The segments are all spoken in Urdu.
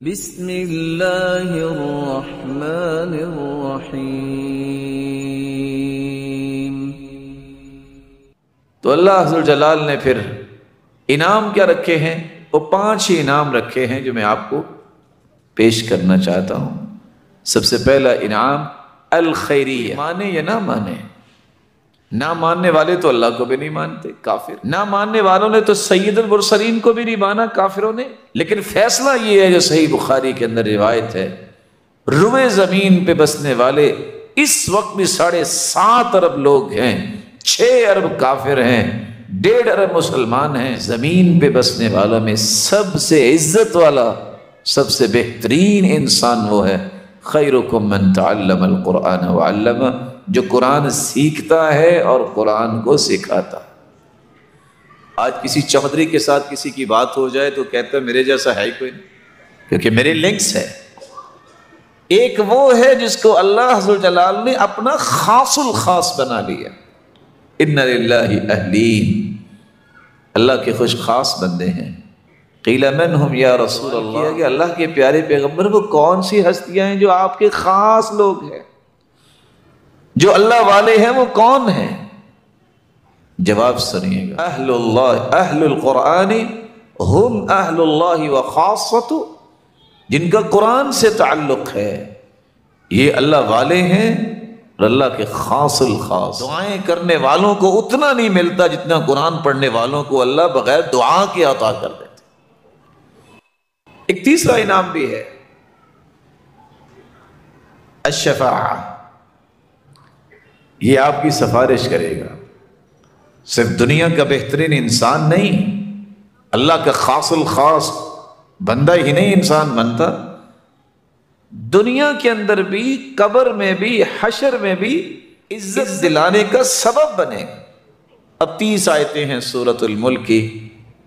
بسم اللہ الرحمن الرحیم۔ تو اللہ عز و جلال نے پھر انعام کیا رکھے ہیں؟ وہ 5 ہی انعام رکھے ہیں جو میں آپ کو پیش کرنا چاہتا ہوں۔ سب سے پہلا انعام الخیریہ، مانے یا نہ مانے، نہ ماننے والے تو اللہ کو بھی نہیں مانتے، کافر۔ نہ ماننے والوں نے تو سید المرسلین کو بھی نہیں مانا، کافروں نے۔ لیکن فیصلہ یہ ہے جو صحیح بخاری کے اندر روایت ہے، روئے زمین پہ بسنے والے اس وقت بھی 7.5 ارب لوگ ہیں، 6 ارب کافر ہیں، 1.5 ارب مسلمان ہیں۔ زمین پہ بسنے والوں میں سب سے عزت والا، سب سے بہترین انسان وہ ہے خیرکم من تعلم القرآن وعلمہ، جو قرآن سیکھتا ہے اور قرآن کو سکھاتا۔ آج کسی چودھری کے ساتھ کسی کی بات ہو جائے تو کہتا ہے میرے جیسا ہے ہی کوئی نہیں، کیونکہ میرے لنکس ہے۔ ایک وہ ہے جس کو اللہ عز و جلال نے اپنا خاص الخاص بنا لیا۔ ان للہ اہلین، اللہ کے خوش خاص بندے ہیں۔ قیل من ہم یا رسول اللہ، کہ اللہ کے پیارے پیغمبر وہ کون سی ہستیاں ہیں جو آپ کے خاص لوگ ہیں، جو اللہ والے ہیں وہ کون ہیں؟ جواب سنیے گا، اہل اللہ، اہل القرآن ہم اہل اللہ وخاصۃ، جن کا قرآن سے تعلق ہے یہ اللہ والے ہیں اور اللہ کے خاص الخاص۔ دعائیں کرنے والوں کو اتنا نہیں ملتا جتنا قرآن پڑھنے والوں کو اللہ بغیر دعا کے عطا کر دیتے۔ ایک تیسرا انعام بھی ہے الشفاعہ، یہ آپ کی سفارش کرے گا۔ صرف دنیا کا بہترین انسان نہیں، اللہ کا خاص الخاص بندہ ہی نہیں انسان بنتا، دنیا کے اندر بھی، قبر میں بھی، حشر میں بھی عزت دلانے کا سبب بنے گا۔ اب 30 آیتیں ہیں سورۃ الملک کی،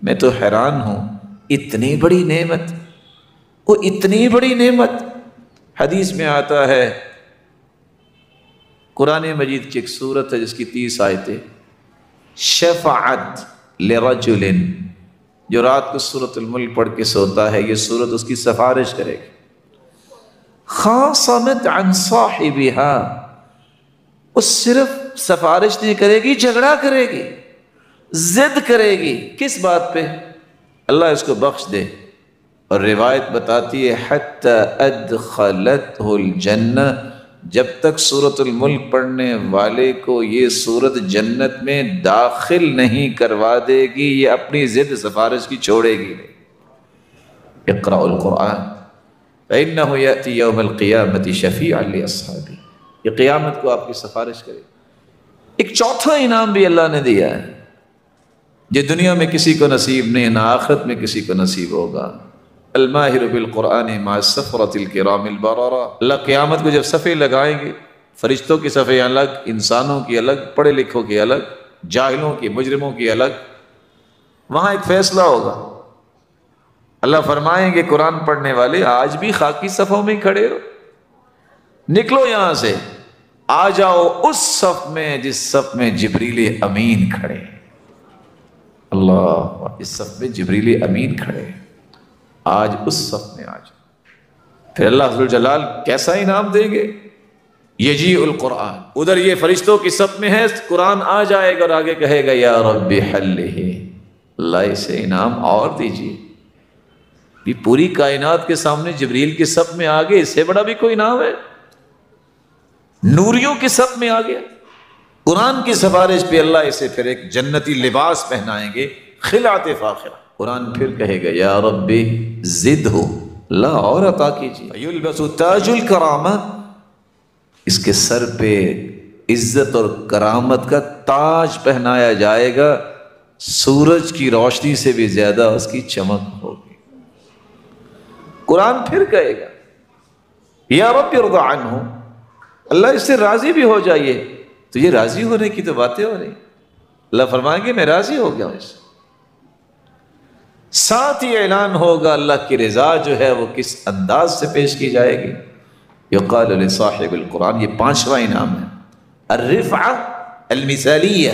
میں تو حیران ہوں، اتنی بڑی نعمت، وہ اتنی بڑی نعمت۔ حدیث میں آتا ہے، قرآن مجید کی ایک سورت ہے جس کی 30 آیتیں، شفاعت لرجل، جو رات کو سورۃ الملک پڑھ کے سوتا ہے یہ سورت اس کی سفارش کرے گی۔ خاصمت عن صاحبہا، وہ صرف سفارش نہیں کرے گی، جھگڑا کرے گی، ضد کرے گی۔ کس بات پہ؟ اللہ اس کو بخش دے۔ اور روایت بتاتی ہے حتی ادخلتہ الجنہ، جب تک سورۃ الملک پڑھنے والے کو یہ سورت جنت میں داخل نہیں کروا دے گی یہ اپنی ضد سفارش کی چھوڑے گی نہیں۔ اقرأ القرآن فإنہ یأتی یوم القیامة شفیعا لأصحابہ، یہ قیامت کو آپ کی سفارش کرے گی۔ ایک چوتھا انعام بھی اللہ نے دیا ہے، یہ دنیا میں کسی کو نصیب نہیں، نہ آخرت میں کسی کو نصیب ہوگا۔ الماہر بالقرآن مع السفرۃ الکرام البررہ، اللہ قیامت کو جب صفے لگائیں گے، فرشتوں کی صفے الگ، انسانوں کی الگ، پڑھے لکھوں کی الگ، جاہلوں کی، مجرموں کی الگ، وہاں ایک فیصلہ ہوگا۔ اللہ فرمائیں گے قرآن پڑھنے والے آج بھی خاکی صفوں میں کھڑے ہو، نکلو یہاں سے، آ جاؤ اس صف میں جس صف میں جبریل امین کھڑے۔ اللہ، اس صف میں جبریل امین کھڑے، آج اس صف میں آ جاؤ۔ پھر اللہ عز و جلال کیسا انعام دیں گے؟ یجیء القرآن، ادھر یہ فرشتوں کی صف میں ہے، قرآن آ جائے گا اور آگے کہے گا یا رب حلہ، اللہ اسے انعام اور دیجیے۔ بھی پوری کائنات کے سامنے جبریل کی صف میں آ گئے، اس سے بڑا بھی کوئی انعام ہے؟ نوریوں کی صف میں آ گیا، قرآن کی سفارش پہ اللہ اسے پھر ایک جنتی لباس پہنائیں گے، خلعت فاخرہ۔ قرآن پھر کہے گا یا رب زدہ، اللہ اور عطا کیجیے۔ یلبس تاج الکرامہ، اس کے سر پہ عزت اور کرامت کا تاج پہنایا جائے گا، سورج کی روشنی سے بھی زیادہ اس کی چمک ہوگی۔ قرآن پھر کہے گا یا رب ارض عنہ، اللہ اس سے راضی بھی ہو جائیے۔ تو یہ راضی ہونے کی تو باتیں ہو رہی، اللہ فرمائیں گے میں راضی ہو گیا ہوں اس سے۔ ساتھ ہی اعلان ہوگا اللہ کی رضا جو ہے وہ کس انداز سے پیش کی جائے گی۔ یقال لصاحب القرآن، یہ 5واں انعام ہے، الرفعہ المثالیہ،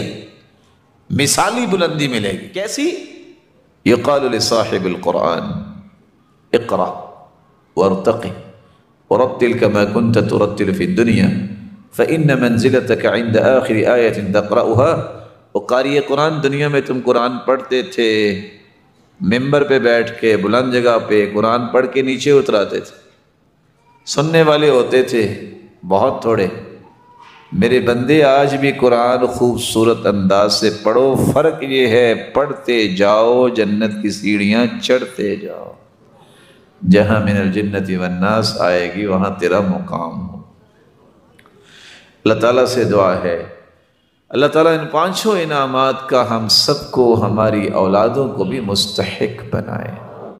مثالی بلندی ملے گی۔ کیسی؟ یقال لصاحب القرآن اقرأ وارتقِ ورتل كما كنت ترتل في الدنيا فإن منزلتك عند آخر آية تقرأها۔ وہ قاری قرآن، دنیا میں تم قرآن پڑھتے تھے، ممبر پہ بیٹھ کے بلند جگہ پہ قرآن پڑھ کے نیچے اتراتے تھے، سننے والے ہوتے تھے بہت تھوڑے۔ میرے بندے آج بھی قرآن خوبصورت انداز سے پڑھو، فرق یہ ہے پڑھتے جاؤ، جنت کی سیڑھیاں چڑھتے جاؤ، جہاں من الجنت والناس آئے گی وہاں تیرا مقام ہو۔ اللہ تعالیٰ سے دعا ہے اللہ تعالیٰ ان پانچوں انعامات کا ہم سب کو، ہماری اولادوں کو بھی مستحق بنائے۔